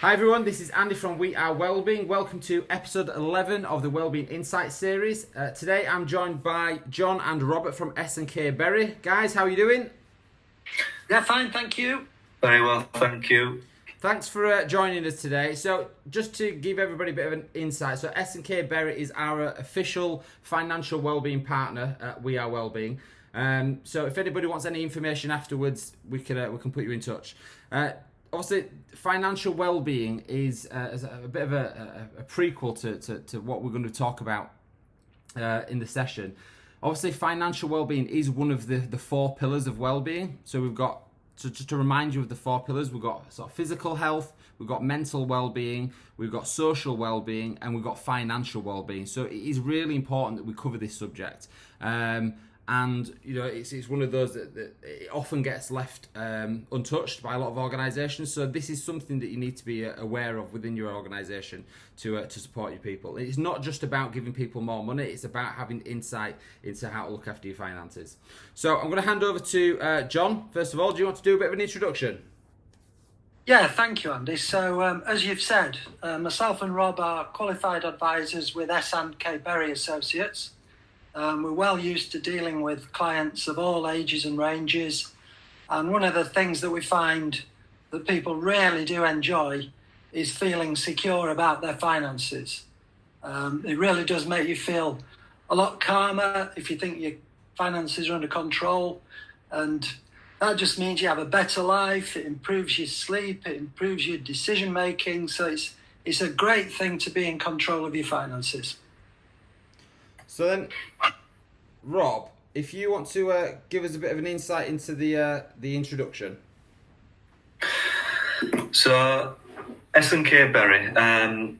Hi everyone, this is Andy from We Are Wellbeing. Welcome to episode 11 of the Wellbeing Insight series. Today I'm joined by John and Robert from S&K Berry. Guys, how are you doing? Yeah, fine, thank you. Very well, thank you. Thanks for joining us today. So just to give everybody a bit of an insight, so S&K Berry is our official financial wellbeing partner at We Are Wellbeing. So if anybody wants any information afterwards, we can put you in touch. Obviously, financial well-being is a bit of a prequel to what we're going to talk about in the session. Obviously, financial well-being is one of the four pillars of well-being. So we've got, so just to remind you of the four pillars, we've got sort of physical health, we've got mental well-being, we've got social well-being, and we've got financial well-being. So it is really important that we cover this subject. And you know, it's one of those that it often gets left untouched by a lot of organisations. So this is something that you need to be aware of within your organisation to support your people. It's not just about giving people more money; it's about having insight into how to look after your finances. So I'm going to hand over to John. First of all, do you want to do a bit of an introduction? Yeah, thank you, Andy. So, as you've said, myself and Rob are qualified advisors with S&K Berry Associates. We're well used to dealing with clients of all ages and ranges. And one of the things that we find that people really do enjoy is feeling secure about their finances. It really does make you feel a lot calmer if you think your finances are under control. And that just means you have a better life. It improves your sleep. It improves your decision making. So it's a great thing to be in control of your finances. So then, Rob, if you want to give us a bit of an insight into the introduction. So, S&K Berry,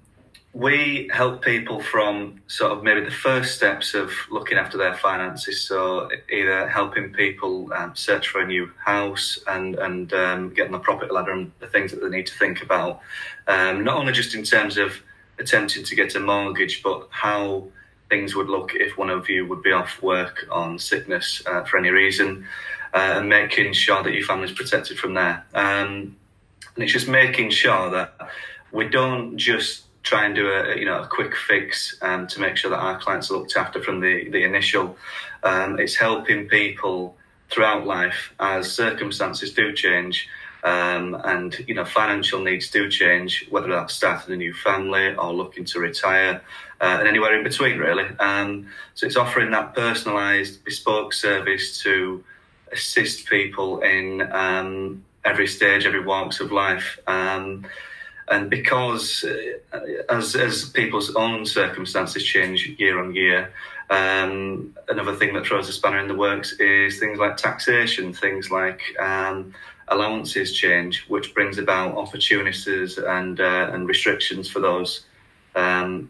we help people from sort of maybe the first steps of looking after their finances. So either helping people search for a new house and get on the property ladder and the things that they need to think about. Not only just in terms of attempting to get a mortgage, but how things would look if one of you would be off work on sickness for any reason, and making sure that your family's protected from there. And it's just making sure that we don't just try and do a quick fix to make sure that our clients are looked after from the initial. It's helping people throughout life as circumstances do change. And financial needs do change, whether that's starting a new family or looking to retire, and anywhere in between, really. So it's offering that personalised, bespoke service to assist people in every stage, every walks of life. And because as people's own circumstances change year on year, another thing that throws a spanner in the works is things like taxation, things like allowances change, which brings about opportunities and restrictions for those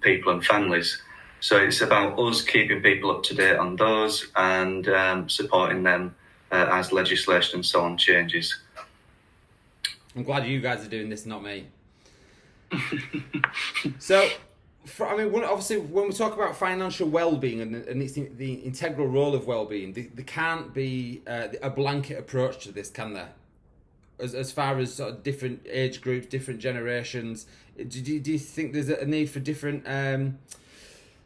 people and families. So it's about us keeping people up to date on those and supporting them as legislation and so on changes. I'm glad you guys are doing this, not me. So, obviously, when we talk about financial well-being and it's the integral role of well-being, there can't be a blanket approach to this, can there? As far as sort of different age groups, different generations, do you think there's a need for different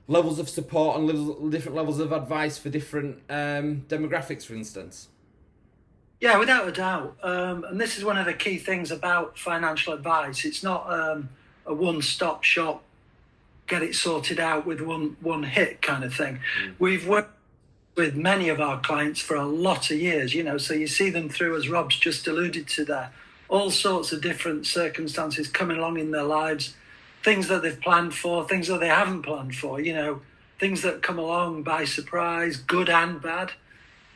levels of support and different levels of advice for different demographics, for instance? Yeah, without a doubt. And this is one of the key things about financial advice. It's not a one-stop shop, get it sorted out with one hit kind of thing. We've worked with many of our clients for a lot of years, so you see them through, as Rob's just alluded to there, all sorts of different circumstances coming along in their lives, things that they've planned for, things that they haven't planned for, things that come along by surprise, good and bad.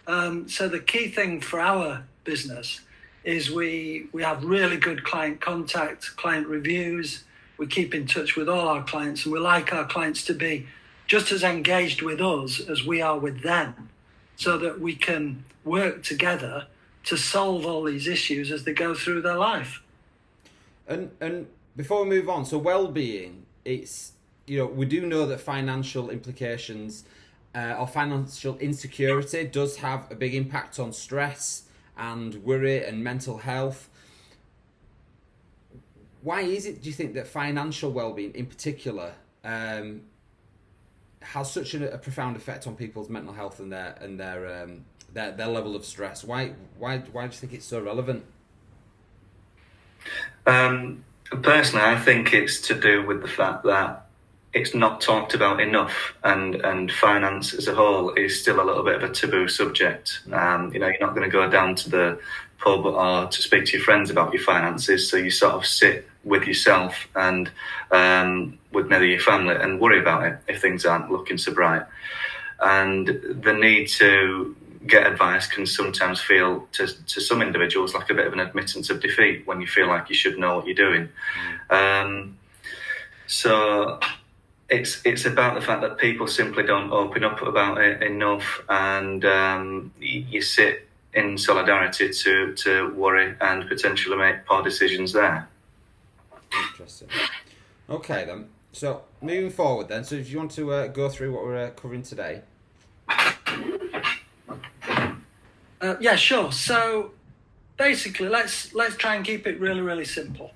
So the key thing for our business is we have really good client contact, client reviews. We keep in touch with all our clients, and we like our clients to be just as engaged with us as we are with them, so that we can work together to solve all these issues as they go through their life. And before we move on, so well-being, it's, we do know that financial implications or financial insecurity does have a big impact on stress and worry and mental health. why is it, do you think, that financial well-being in particular has such a profound effect on people's mental health and their level of stress? Why do you think it's so relevant? Personally, I think it's to do with the fact that it's not talked about enough, and finance as a whole is still a little bit of a taboo subject. You're not going to go down to the pub or to speak to your friends about your finances, so you sort of sit with yourself and with maybe your family and worry about it if things aren't looking so bright. And the need to get advice can sometimes feel to some individuals like a bit of an admittance of defeat when you feel like you should know what you're doing. So it's about the fact that people simply don't open up about it enough, and you sit in solidarity to worry and potentially make poor decisions there. Interesting. Okay then. So moving forward then, so if you want to go through what we're covering today. Yeah, sure. So basically, let's try and keep it really, really simple.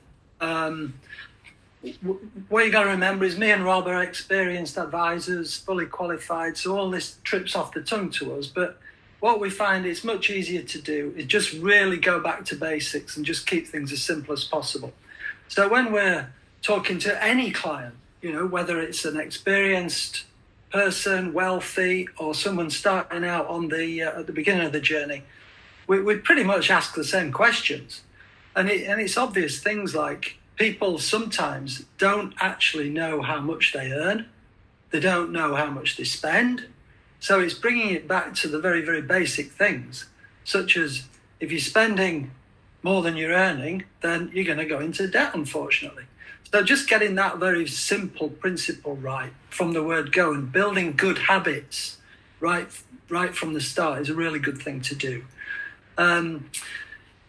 What you got to remember is me and Rob are experienced advisors, fully qualified, so all this trips off the tongue to us. But what we find is much easier to do is just really go back to basics and just keep things as simple as possible. So when we're talking to any client, whether it's an experienced person, wealthy, or someone starting out on at the beginning of the journey, we pretty much ask the same questions. And it's obvious things like people sometimes don't actually know how much they earn. They don't know how much they spend. So it's bringing it back to the very, very basic things, such as if you're spending more than you're earning, then you're going to go into debt, unfortunately. So just getting that very simple principle right from the word go and building good habits right from the start is a really good thing to do.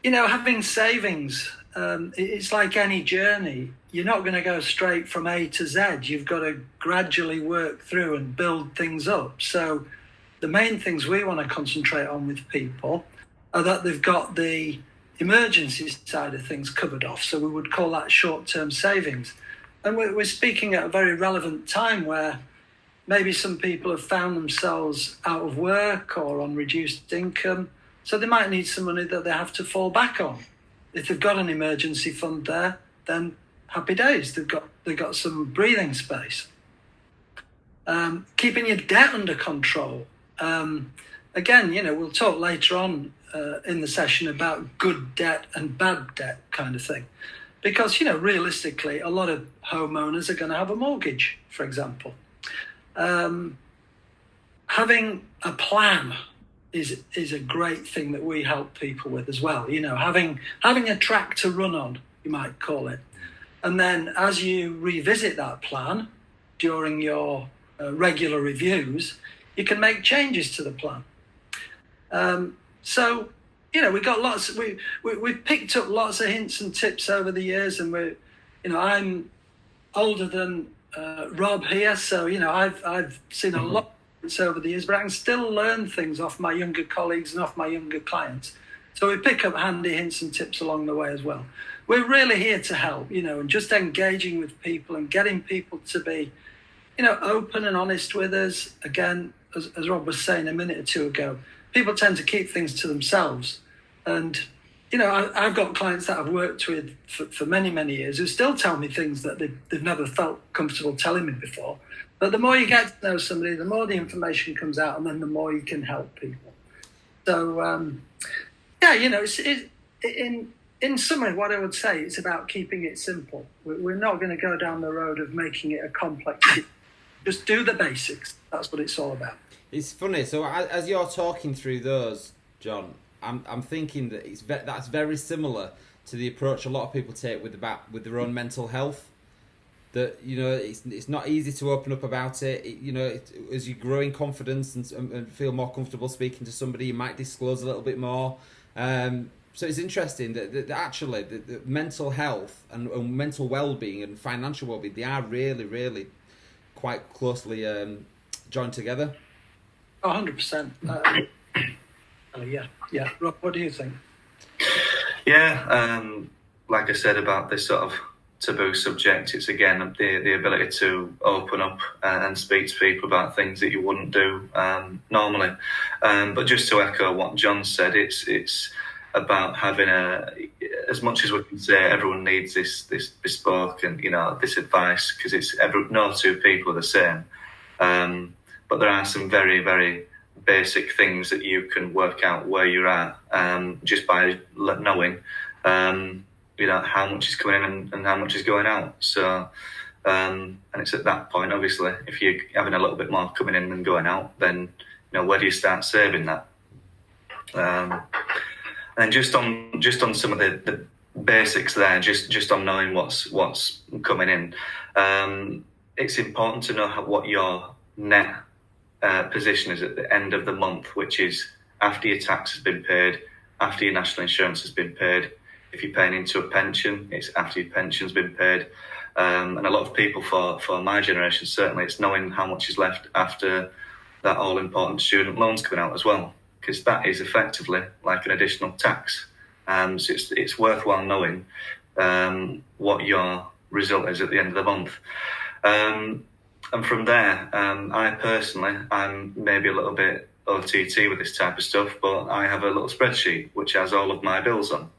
Having savings, it's like any journey. You're not going to go straight from A to Z. You've got to gradually work through and build things up. So the main things we want to concentrate on with people are that they've got the emergency side of things covered off. So we would call that short-term savings. And we're speaking at a very relevant time where maybe some people have found themselves out of work or on reduced income. So they might need some money that they have to fall back on. If they've got an emergency fund there, then happy days. They've got some breathing space. Keeping your debt under control. Again, we'll talk later on in the session about good debt and bad debt kind of thing. Because, realistically, a lot of homeowners are going to have a mortgage, for example. Having a plan is a great thing that we help people with as well. Having a track to run on, you might call it. And then as you revisit that plan during your regular reviews, you can make changes to the plan. So, we got lots. We've picked up lots of hints and tips over the years, and I'm older than Rob here, so I've seen a lot over the years, but I can still learn things off my younger colleagues and off my younger clients. So we pick up handy hints and tips along the way as well. We're really here to help, and just engaging with people and getting people to be, open and honest with us. Again, as Rob was saying a minute or two ago, people tend to keep things to themselves. And, I've got clients that I've worked with for many, many years who still tell me things that they've never felt comfortable telling me before. But the more you get to know somebody, the more the information comes out, and then the more you can help people. So, in summary, what I would say, it's about keeping it simple. We're not going to go down the road of making it a complex. Just do the basics. That's what it's all about. It's funny. So as you're talking through those, John, I'm thinking that that's very similar to the approach a lot of people take with their own mental health. That it's not easy to open up about it. As you grow in confidence and feel more comfortable speaking to somebody, you might disclose a little bit more. So it's interesting that actually the mental health and mental well-being and financial well-being, they are really, really quite closely joined together. 100%. Yeah. Rob, what do you think? Yeah, like I said about this sort of taboo subject. It's again the ability to open up and speak to people about things that you wouldn't do normally. But just to echo what John said, it's about having as much as we can say, everyone needs this bespoke and this advice, because no two people are the same. But there are some very, very basic things that you can work out where you're at just by knowing how much is coming in and how much is going out. So and it's at that point, obviously, if you're having a little bit more coming in than going out, then where do you start saving that? And just on some of the basics there, just on knowing what's coming in, it's important to know what your net position is at the end of the month, which is after your tax has been paid, after your national insurance has been paid. If you're paying into a pension, it's after your pension's been paid. And a lot of people, for my generation, certainly, it's knowing how much is left after that all-important student loans coming out as well, because that is effectively like an additional tax. So it's worthwhile knowing what your result is at the end of the month. And from there, I personally, I'm maybe a little bit OTT with this type of stuff, but I have a little spreadsheet which has all of my bills on.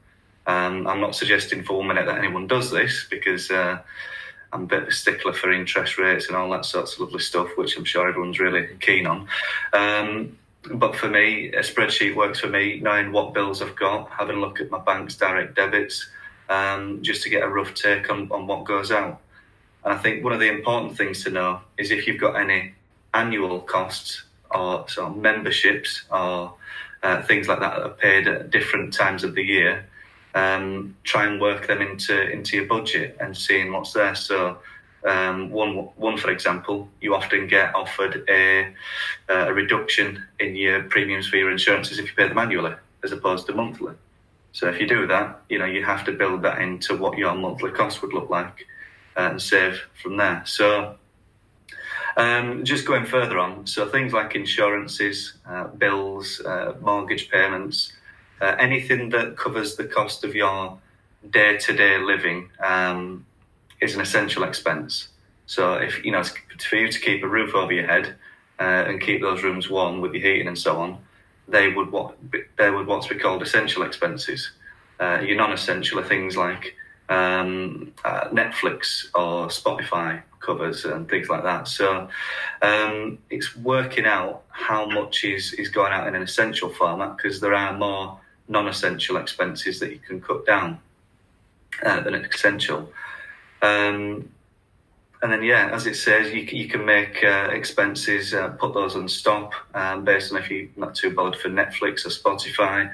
I'm not suggesting for 1 minute that anyone does this, because I'm a bit of a stickler for interest rates and all that sorts of lovely stuff, which I'm sure everyone's really keen on. But for me, a spreadsheet works for me, knowing what bills I've got, having a look at my bank's direct debits, just to get a rough take on what goes out. And I think one of the important things to know is if you've got any annual costs or sort of memberships or things like that are paid at different times of the year, try and work them into your budget and seeing what's there. So one for example, you often get offered a reduction in your premiums for your insurances if you pay them annually as opposed to monthly. So if you do that, you have to build that into what your monthly cost would look like and save from there. So just going further on, so things like insurances, bills, mortgage payments, anything that covers the cost of your day-to-day living is an essential expense. So if for you to keep a roof over your head and keep those rooms warm with your heating and so on, they would what's be called essential expenses. Your non-essential are things like Netflix or Spotify covers and things like that. So it's working out how much is going out in an essential format, because there are more non-essential expenses that you can cut down than essential. And then, as it says, you can make expenses, put those on stop based on if you're not too bothered for Netflix or Spotify,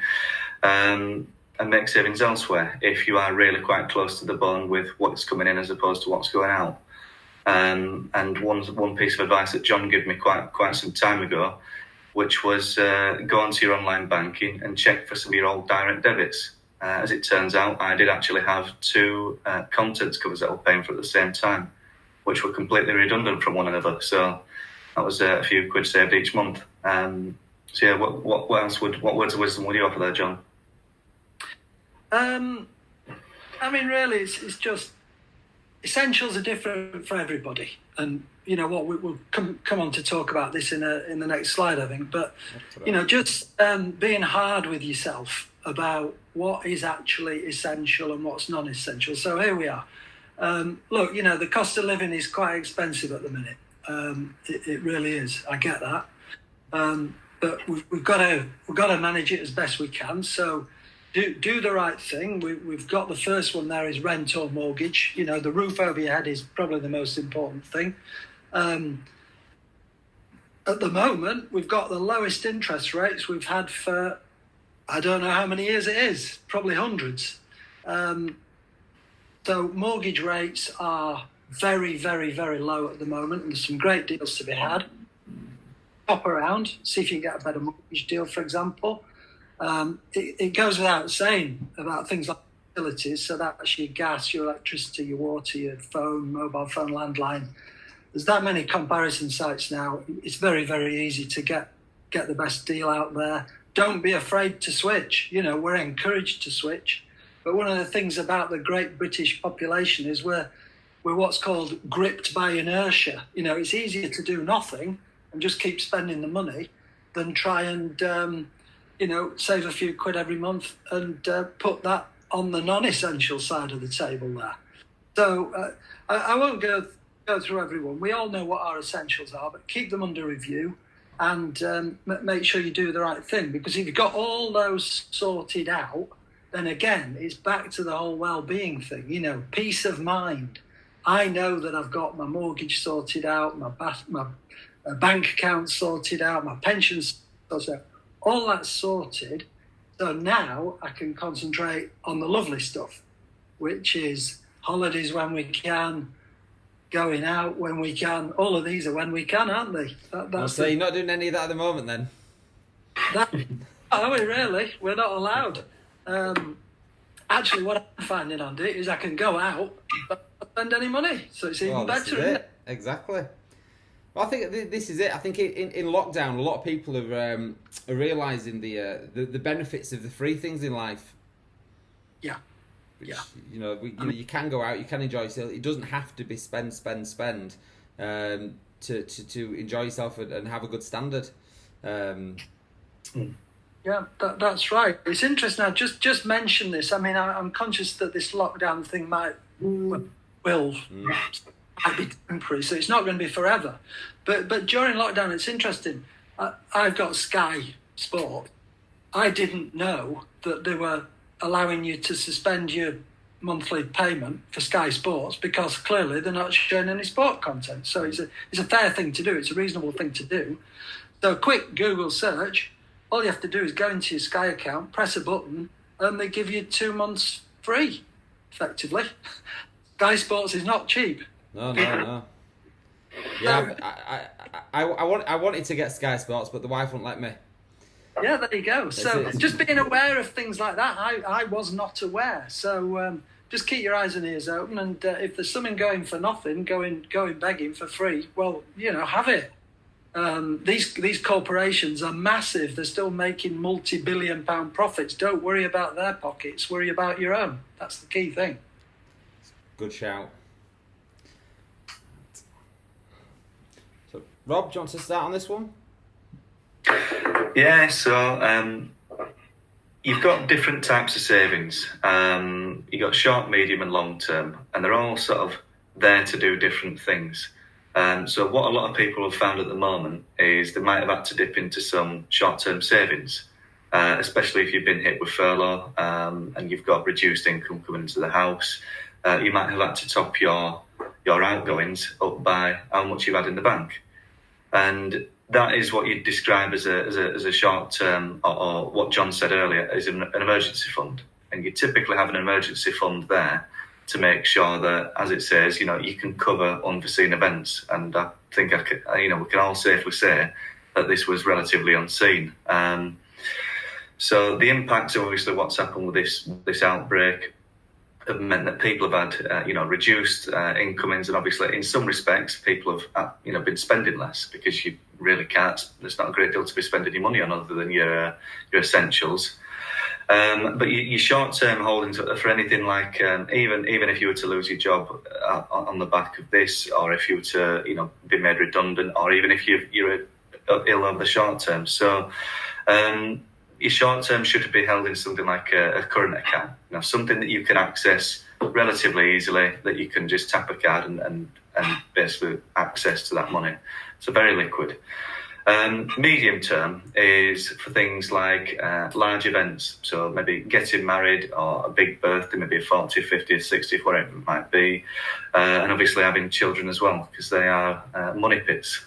and make savings elsewhere if you are really quite close to the bone with what's coming in as opposed to what's going out. And one piece of advice that John gave me quite some time ago, which was go onto your online banking and check for some of your old direct debits. As it turns out, I did actually have two contents covers that I was paying for at the same time, which were completely redundant from one another. So that was a few quid saved each month. What else what words of wisdom would you offer there, John? Really, it's just essentials are different for everybody, and we'll come on to talk about this in the next slide, I think. But just being hard with yourself about what is actually essential and what's non-essential. So here we are. Look, the cost of living is quite expensive at the minute. It really is. I get that, but we've got to manage it as best we can. So do the right thing. We've got the first one there is rent or mortgage. The roof over your head is probably the most important thing. At the moment, we've got the lowest interest rates we've had for, I don't know how many years it is, probably hundreds. So mortgage rates are very, very, very low at the moment, and there's some great deals to be had. Hop around, see if you can get a better mortgage deal, for example. It goes without saying about things like utilities, so that's your gas, your electricity, your water, your phone, mobile phone, landline. There's that many comparison sites now. It's very, very easy to get the best deal out there. Don't be afraid to switch. We're encouraged to switch. But one of the things about the great British population is we're what's called gripped by inertia. You know, it's easier to do nothing and just keep spending the money than try and, save a few quid every month and put that on the non-essential side of the table there. So I won't go through everyone. We all know what our essentials are, but keep them under review and make sure you do the right thing. Because if you've got all those sorted out, then again, it's back to the whole well-being thing, you know, peace of mind. I know that I've got my mortgage sorted out, my bank account sorted out, my pension sorted out, all that's sorted. So now I can concentrate on the lovely stuff, which is holidays when we can, going out when we can. All of these are when we can, aren't they? So you're not doing any of that at the moment then? Are we really? We're not allowed. Actually, what I'm finding, Andy, is I can go out but not spend any money. So it's even better, isn't it? Exactly. Well, I think this is it. I think in lockdown, a lot of people are realising the benefits of the free things in life. Yeah. Which, you know, you can go out, you can enjoy yourself. It doesn't have to be spend to enjoy yourself and have a good standard. Yeah, that's right. It's interesting. I just mention this. I mean, I'm conscious that this lockdown thing might be temporary, so it's not going to be forever. But during lockdown, it's interesting. I've got Sky Sport. I didn't know that they were allowing you to suspend your monthly payment for Sky Sports because clearly they're not showing any sport content. So it's a fair thing to do. It's a reasonable thing to do. So quick Google search. All you have to do is go into your Sky account, press a button, and they give you 2 months free, effectively. Sky Sports is not cheap. No. Yeah, I wanted to get Sky Sports, but the wife wouldn't let me. Yeah, there you go. So just being aware of things like that, I was not aware. So just keep your eyes and ears open, and if there's something going for nothing, going begging for free, well, you know, have it. These corporations are massive. They're still making multi-billion-pound profits. Don't worry about their pockets. Worry about your own. That's the key thing. Good shout. So, Rob, do you want to start on this one? Yeah, so you've got different types of savings. You've got short, medium and long term, and they're all sort of there to do different things. So what a lot of people have found at the moment is they might have had to dip into some short-term savings, especially if you've been hit with furlough and you've got reduced income coming into the house. You might have had to top your outgoings up by how much you had in the bank. And that is what you'd describe as a short-term, or what John said earlier, is an emergency fund. And you typically have an emergency fund there to make sure that, as it says, you know, you can cover unforeseen events. And I think we can all safely say that this was relatively unseen. So the impacts of obviously what's happened with this outbreak have meant that people have had reduced incomings, and obviously in some respects people have been spending less because you really can't. There's not a great deal to be spending your money on other than your essentials. But your short-term holdings for anything like even if you were to lose your job on the back of this, or if you were to be made redundant, or even if you're ill over the short term. So your short term should be held in something like a current account, something that you can access relatively easily, that you can just tap a card and basically access to that money. So very liquid. Medium term is for things like large events, so maybe getting married or a big birthday, maybe a 40th, 50th, 60th, whatever it might be, and obviously having children as well, because they are money pits.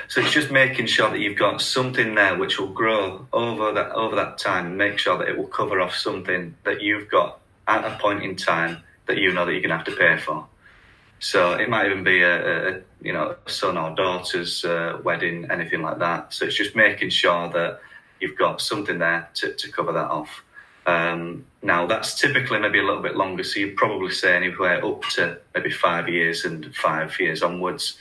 So it's just making sure that you've got something there which will grow over that time, and make sure that it will cover off something that you've got at a point in time that you know that you're going to have to pay for. So it might even be a son or daughter's wedding, anything like that. So it's just making sure that you've got something there to cover that off. Now that's typically maybe a little bit longer, so you'd probably say anywhere up to maybe 5 years and 5 years onwards.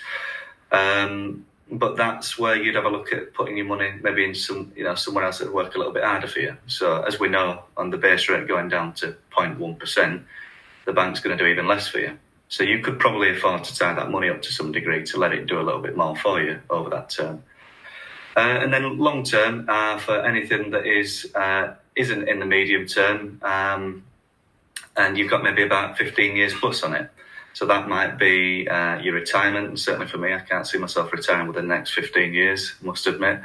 but that's where you'd have a look at putting your money maybe in somewhere else that would work a little bit harder for you. So as we know, on the base rate going down to 0.1%, the bank's going to do even less for you. So you could probably afford to tie that money up to some degree to let it do a little bit more for you over that term. And then long term, for anything that isn't in the medium term, and you've got maybe about 15 years plus on it. So that might be your retirement. And certainly for me, I can't see myself retiring within the next 15 years, must admit.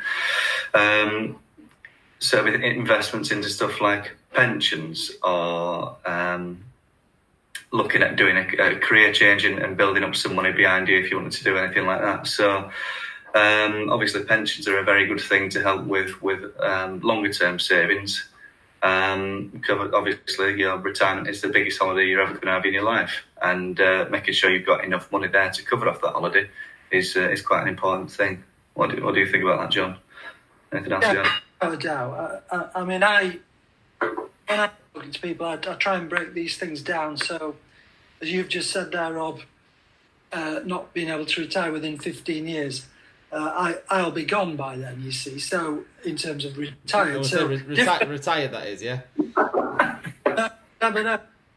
So with investments into stuff like pensions or looking at doing a career change and building up some money behind you if you wanted to do anything like that. So obviously pensions are a very good thing to help with longer term savings. Because obviously your retirement is the biggest holiday you're ever going to have in your life, and making sure you've got enough money there to cover off that holiday is quite an important thing. What do you think about that, John? Anything else, John? No doubt. I mean, when I'm talking to people, I try and break these things down. So, as you've just said there, Rob, not being able to retire within 15 years, I'll be gone by then, you see. So, in terms of retired. Retired, that is, yeah?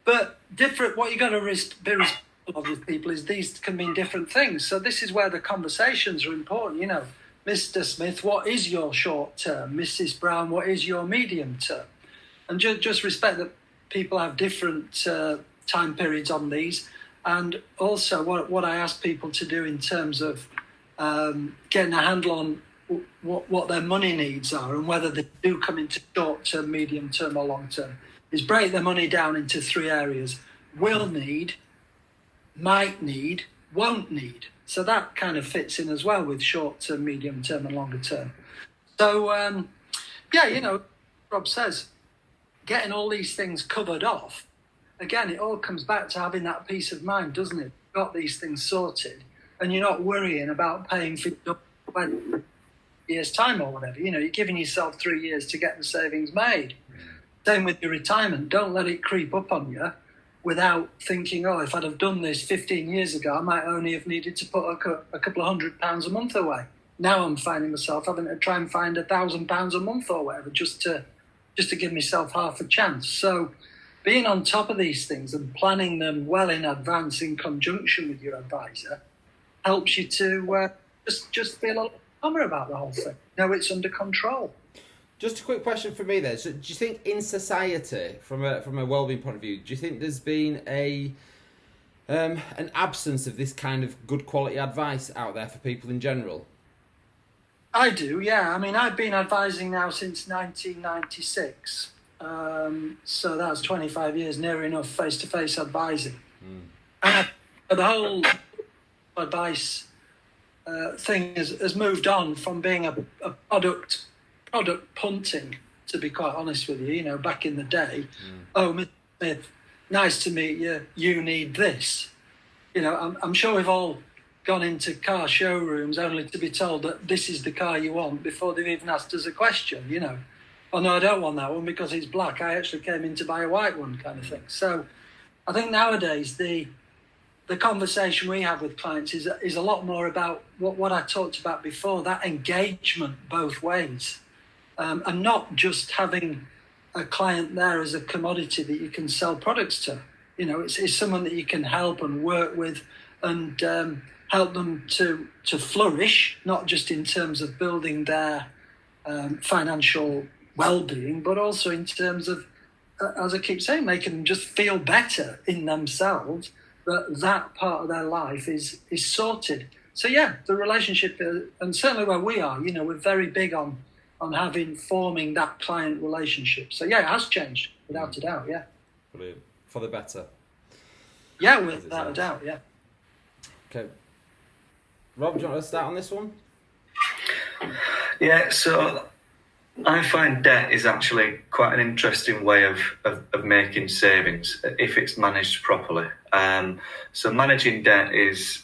But different, what you got to be respectful of with people is these can mean different things. So, this is where the conversations are important, you know. Mr. Smith, what is your short term? Mrs. Brown, what is your medium term? And just respect that people have different time periods on these. And also what I ask people to do in terms of getting a handle on what their money needs are and whether they do come into short term, medium term or long term is break their money down into 3 areas: will need, might need, won't need. So that kind of fits in as well with short term, medium term and longer term. So, yeah, you know, Rob says, getting all these things covered off, again, it all comes back to having that peace of mind, doesn't it? You've got these things sorted and you're not worrying about paying for 20 years' time or whatever. You know, you're giving yourself 3 years to get the savings made. Same with your retirement. Don't let it creep up on you without thinking, oh, if I'd have done this 15 years ago, I might only have needed to put a couple of £100 a month away. Now I'm finding myself having to try and find £1,000 a month or whatever just to give myself half a chance. So being on top of these things and planning them well in advance in conjunction with your advisor helps you to just feel a little calmer about the whole thing. Know it's under control. Just a quick question for me then. So do you think in society, from a wellbeing point of view, do you think there's been an absence of this kind of good quality advice out there for people in general? I do, yeah. I mean, I've been advising now since 1996. So that's 25 years, near enough face-to-face advising. And the whole advice thing has moved on from being a product punting, to be quite honest with you. You know, back in the day, oh, Mr. Smith, nice to meet you, you need this. You know, I'm sure we've all gone into car showrooms only to be told that this is the car you want before they've even asked us a question, you know. Oh, no, I don't want that one because it's black. I actually came in to buy a white one, kind of thing. So I think nowadays the conversation we have with clients is a lot more about what I talked about before, that engagement both ways. And not just having a client there as a commodity that you can sell products to. You know, it's someone that you can help and work with and help them to flourish, not just in terms of building their financial well-being, but also in terms of, as I keep saying, making them just feel better in themselves, that part of their life is sorted. So, yeah, the relationship, and certainly where we are, you know, we're very big on forming that client relationship. So, yeah, it has changed, without a doubt, yeah. Brilliant. For the better. Yeah, without a doubt, yeah. Okay. Rob, do you want to start on this one? Yeah, so I find debt is actually quite an interesting way of making savings if it's managed properly. So managing debt is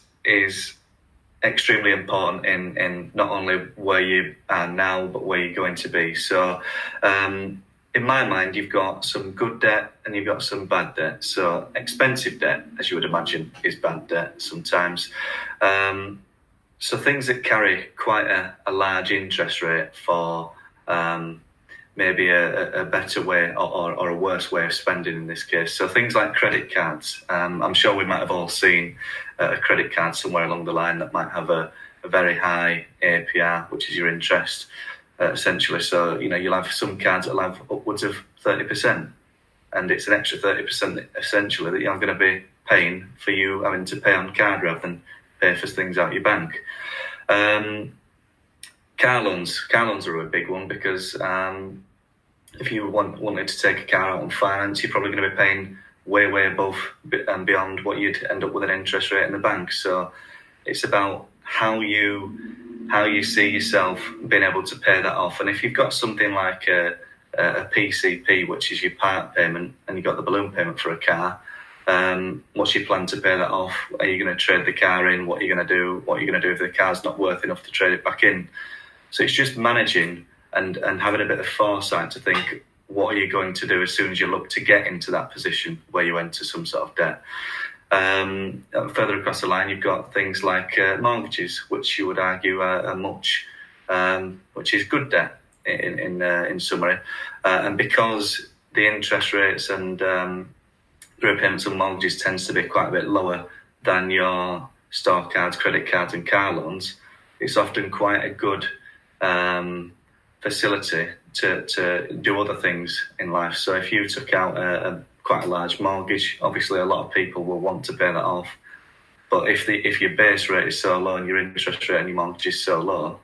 extremely important in not only where you are now, but where you're going to be. So in my mind, you've got some good debt and you've got some bad debt. So expensive debt, as you would imagine, is bad debt sometimes. So things that carry quite a large interest rate for maybe a better way or a worse way of spending in this case. So things like credit cards. I'm sure we might have all seen a credit card somewhere along the line that might have a very high APR, which is your interest, essentially. So, you'll have some cards that'll have upwards of 30%, and it's an extra 30% essentially that you're going to be paying for you having to pay on card rather than pay for things out your bank. Car loans are a big one because if you wanted to take a car out on finance, you're probably going to be paying way above and beyond what you'd end up with an interest rate in the bank. So it's about how you see yourself being able to pay that off. And if you've got something like a PCP, which is your part payment, and you've got the balloon payment for a car, what's your plan to pay that off? Are you going to trade the car in? What are you going to do? What are you going to do if the car's not worth enough to trade it back in? So it's just managing and having a bit of foresight to think, what are you going to do as soon as you look to get into that position where you enter some sort of debt? Further across the line, you've got things like mortgages, which you would argue are much, which is good debt in summary. And because the interest rates and repayments on mortgages tends to be quite a bit lower than your store cards, credit cards and car loans, it's often quite a good facility to do other things in life. So if you took out quite a large mortgage, obviously a lot of people will want to pay that off. But if your base rate is so low and your interest rate on your mortgage is so low,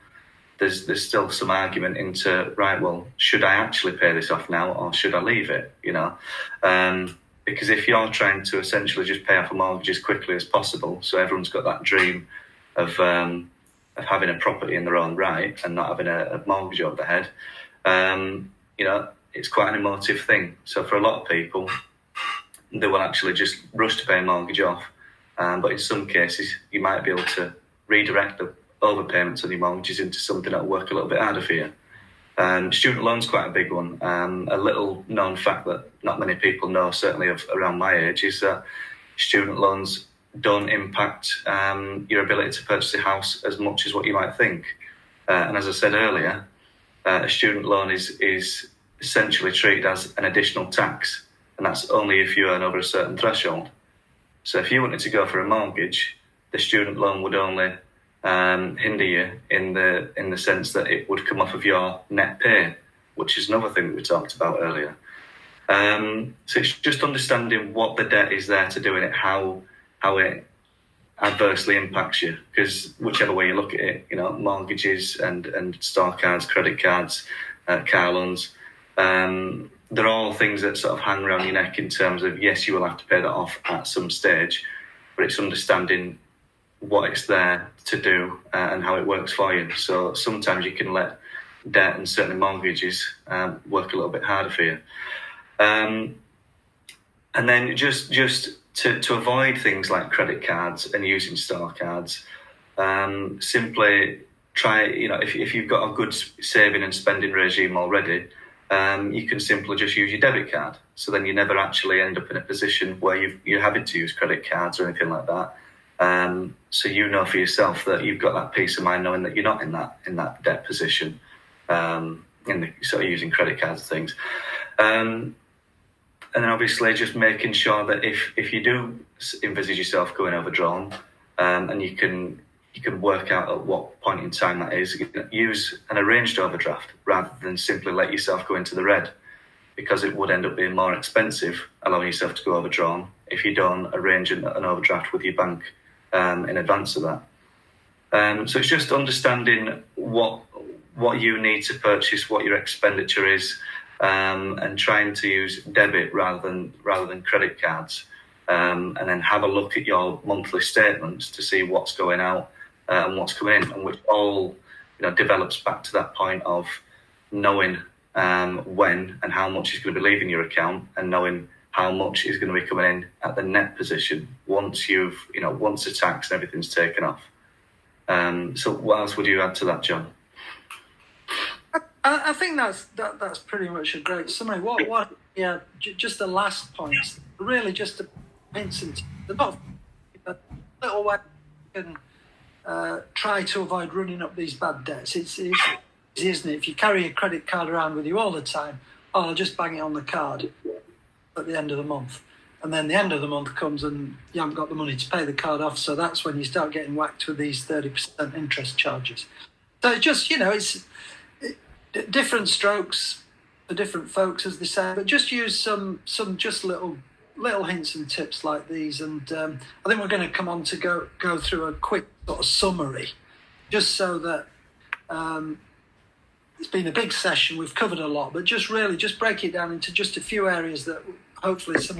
there's still some argument into, right, well, should I actually pay this off now or should I leave it, Because if you're trying to essentially just pay off a mortgage as quickly as possible, so everyone's got that dream of having a property in their own right and not having a mortgage over their head, it's quite an emotive thing. So for a lot of people, they will actually just rush to pay a mortgage off. But in some cases, you might be able to redirect the overpayments on your mortgages into something that will work a little bit harder for you. Student loans quite a big one. A little known fact that not many people know, certainly around my age, is that student loans don't impact your ability to purchase a house as much as what you might think. And as I said earlier, a student loan is essentially treated as an additional tax, and that's only if you earn over a certain threshold. So if you wanted to go for a mortgage, the student loan would only hinder you in the sense that it would come off of your net pay, which is another thing that we talked about earlier. So it's just understanding what the debt is there to do in it, how it adversely impacts you, because whichever way you look at it, mortgages and store cards, credit cards, car loans, they're all things that sort of hang around your neck in terms of, yes, you will have to pay that off at some stage, but it's understanding what it's there to do and how it works for you. So sometimes you can let debt and certainly mortgages work a little bit harder for you. And then just to avoid things like credit cards and using store cards, simply try, if you've got a good saving and spending regime already, you can simply just use your debit card. So then you never actually end up in a position where you're having to use credit cards or anything like that. So for yourself that you've got that peace of mind knowing that you're not in that debt position, in the sort of using credit cards and things. And then obviously just making sure that if you do envisage yourself going overdrawn, and you can work out at what point in time that is, use an arranged overdraft rather than simply let yourself go into the red, because it would end up being more expensive allowing yourself to go overdrawn if you don't arrange an overdraft with your bank in advance of that. So it's just understanding what you need to purchase, what your expenditure is, and trying to use debit rather than credit cards, and then have a look at your monthly statements to see what's going out and what's coming in, and which all develops back to that point of knowing when and how much is going to be leaving your account, and knowing how much is going to be coming in at the net position once once the tax and everything's taken off. So what else would you add to that, John? I think that's pretty much a great summary. Just the last points, really just the hints, and they're not a little way you can try to avoid running up these bad debts. It's easy, isn't it? If you carry a credit card around with you all the time, I'll just bang it on the card at the end of the month. And then the end of the month comes and you haven't got the money to pay the card off. So that's when you start getting whacked with these 30% interest charges. So it's just, it's different strokes for different folks, as they say, but just use some just little hints and tips like these. And I think we're going to come on to go through a quick sort of summary, just so that it's been a big session. We've covered a lot, but just break it down into just a few areas that hopefully some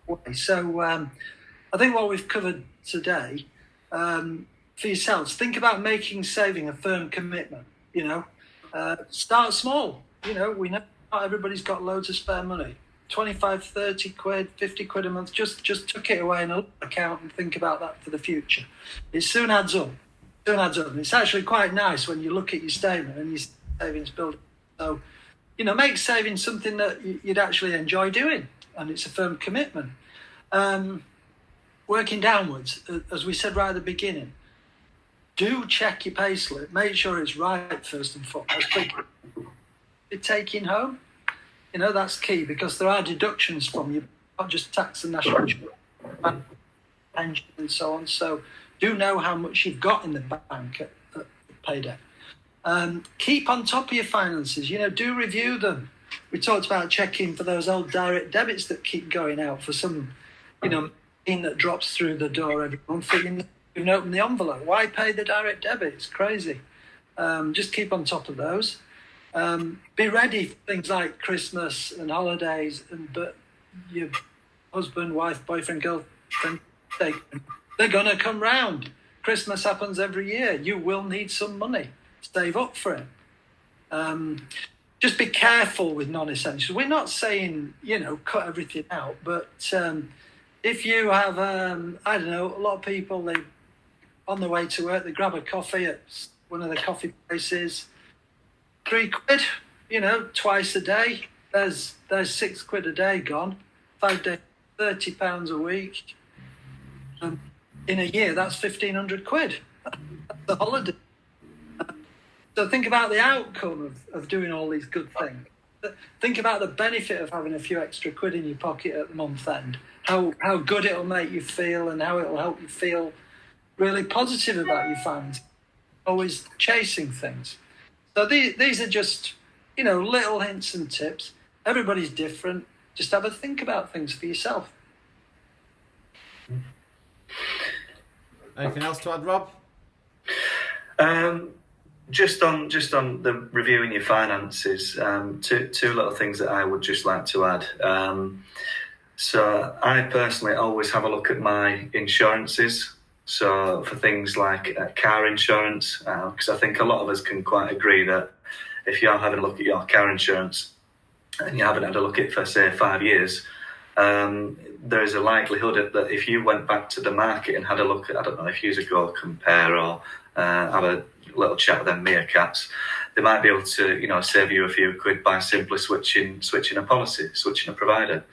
way. So I think what we've covered today, for yourselves, think about making saving a firm commitment. Start small. We know not everybody's got loads of spare money. 25, 30 quid, 50 quid a month, just tuck it away in a account and think about that for the future. It soon adds up. And it's actually quite nice when you look at your statement and your savings building. So, make saving something that you'd actually enjoy doing, and it's a firm commitment. Working downwards, as we said right at the beginning, do check your payslip. Make sure it's right first and foremost. You're taking home, that's key, because there are deductions from you, not just tax and national insurance, pension and so on. So do know how much you've got in the bank at payday. Keep on top of your finances. Do review them. We talked about checking for those old direct debits that keep going out for some, thing that drops through the door every month. You can open the envelope. Why pay the direct debit? It's crazy. Just keep on top of those. Be ready for things like Christmas and holidays, but your husband, wife, boyfriend, girlfriend, they're going to come round. Christmas happens every year. You will need some money. Save up for it. Just be careful with non-essentials. We're not saying, cut everything out, but if you have, a lot of people, they on the way to work, they grab a coffee at one of the coffee places, 3 quid, twice a day. There's 6 quid a day gone. 5 days, £30 a week. In a year, that's 1,500 quid. That's a holiday. So think about the outcome of doing all these good things. Think about the benefit of having a few extra quid in your pocket at the month end. How good it'll make you feel, and how it'll help you feel really positive about your finances. Always chasing things. So these are just, little hints and tips. Everybody's different. Just have a think about things for yourself. Anything else to add, Rob? Just on the reviewing your finances, two little things that I would just like to add. So I personally always have a look at my insurances. So for things like car insurance, because I think a lot of us can quite agree that if you're having a look at your car insurance and you haven't had a look at it for, say, 5 years, there is a likelihood that if you went back to the market and had a look at, I don't know, if you go compare or have a little chat with them meerkats, they might be able to, save you a few quid by simply switching a policy, switching a provider.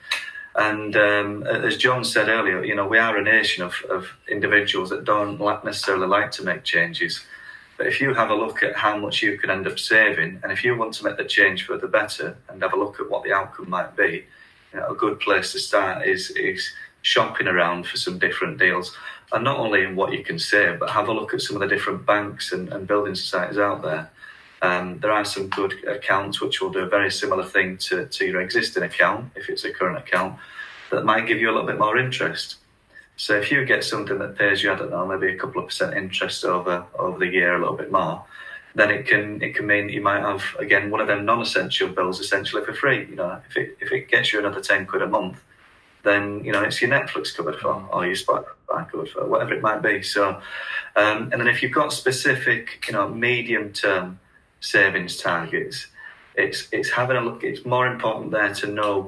And as John said earlier, we are a nation of individuals that don't necessarily like to make changes. But if you have a look at how much you could end up saving, and if you want to make the change for the better and have a look at what the outcome might be, a good place to start is shopping around for some different deals. And not only in what you can save, but have a look at some of the different banks and building societies out there. There are some good accounts which will do a very similar thing to your existing account, if it's a current account, that might give you a little bit more interest. So if you get something that pays you, I don't know, maybe a couple of % interest over the year, a little bit more, then it can mean you might have, again, one of them non-essential bills essentially for free. If it gets you another 10 quid a month, then it's your Netflix covered for, or your Spotify covered for, whatever it might be. So, and then if you've got specific, medium-term savings targets, it's having a look. It's more important there to know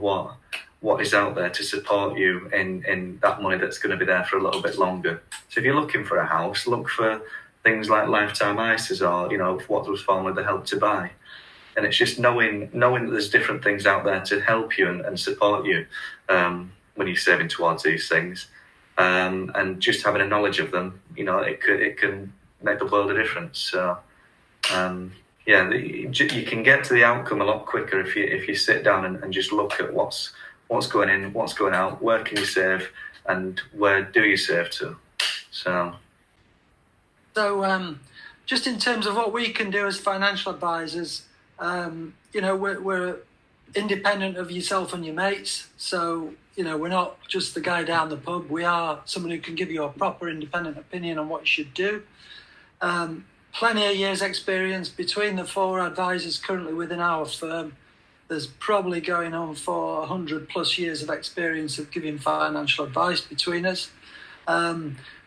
what is out there to support you in that money that's going to be there for a little bit longer. So if you're looking for a house, look for things like lifetime ISAs or what was formerly the Help to Buy. And it's just knowing that there's different things out there to help you and support you when you're saving towards these things. and just having a knowledge of them, it can make the world a difference. So you can get to the outcome a lot quicker if you sit down and just look at what's going in, what's going out, where can you save, and where do you save to. So just in terms of what we can do as financial advisors, we're independent of yourself and your mates. So, we're not just the guy down the pub. We are someone who can give you a proper independent opinion on what you should do. Plenty of years experience between the 4 advisors currently within our firm. There's probably going on for 100 plus years of experience of giving financial advice between us.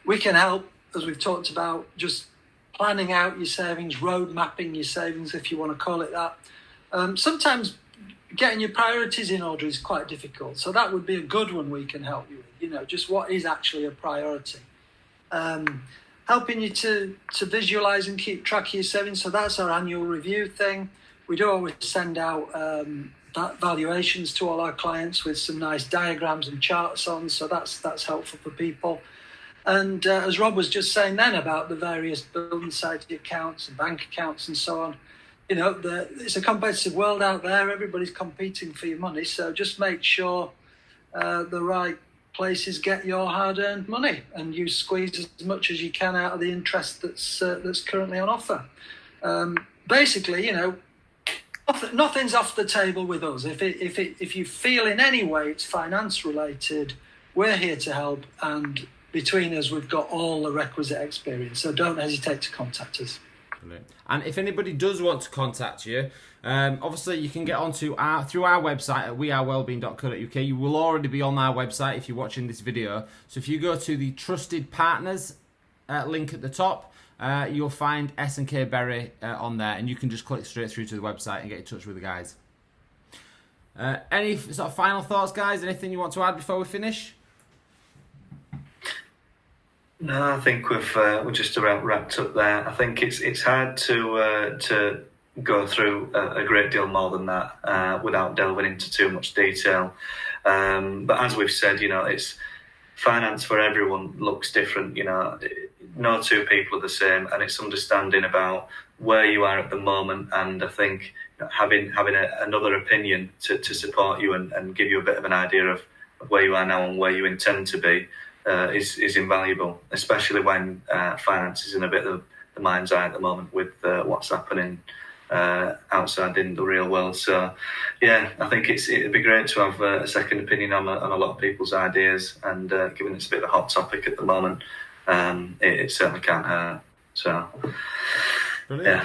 We can help, as we've talked about, just planning out your savings, road mapping your savings, if you want to call it that. Sometimes getting your priorities in order is quite difficult. So that would be a good one we can help you with, just what is actually a priority. Helping you to visualize and keep track of your savings. So that's our annual review thing. We do always send out valuations to all our clients with some nice diagrams and charts on. So that's helpful for people. And as Rob was just saying then about the various building society accounts and bank accounts and so on, it's a competitive world out there. Everybody's competing for your money. So just make sure the right places get your hard-earned money, and you squeeze as much as you can out of the interest that's currently on offer. Basically, nothing's off the table with us. If you feel in any way it's finance related, we're here to help, and between us we've got all the requisite experience. So don't hesitate to contact us. Brilliant. And if anybody does want to contact you, obviously you can get onto through our website at wearewellbeing.co.uk. You will already be on our website if you're watching this video. So if you go to the Trusted Partners link at the top, you'll find S&K Berry on there, and you can just click straight through to the website and get in touch with the guys. Any sort of final thoughts, guys? Anything you want to add before we finish? No, I think we're just about wrapped up there. I think it's hard to go through a great deal more than that without delving into too much detail. But as we've said, it's finance for everyone looks different. No two people are the same, and it's understanding about where you are at the moment. And I think having another opinion to support you and give you a bit of an idea of where you are now and where you intend to be is invaluable, especially when finance is in a bit of the mind's eye at the moment with what's happening outside in the real world. So yeah, I think it'd be great to have a second opinion on a lot of people's ideas, and given it's a bit of a hot topic at the moment, it certainly can't hurt. So brilliant. Yeah.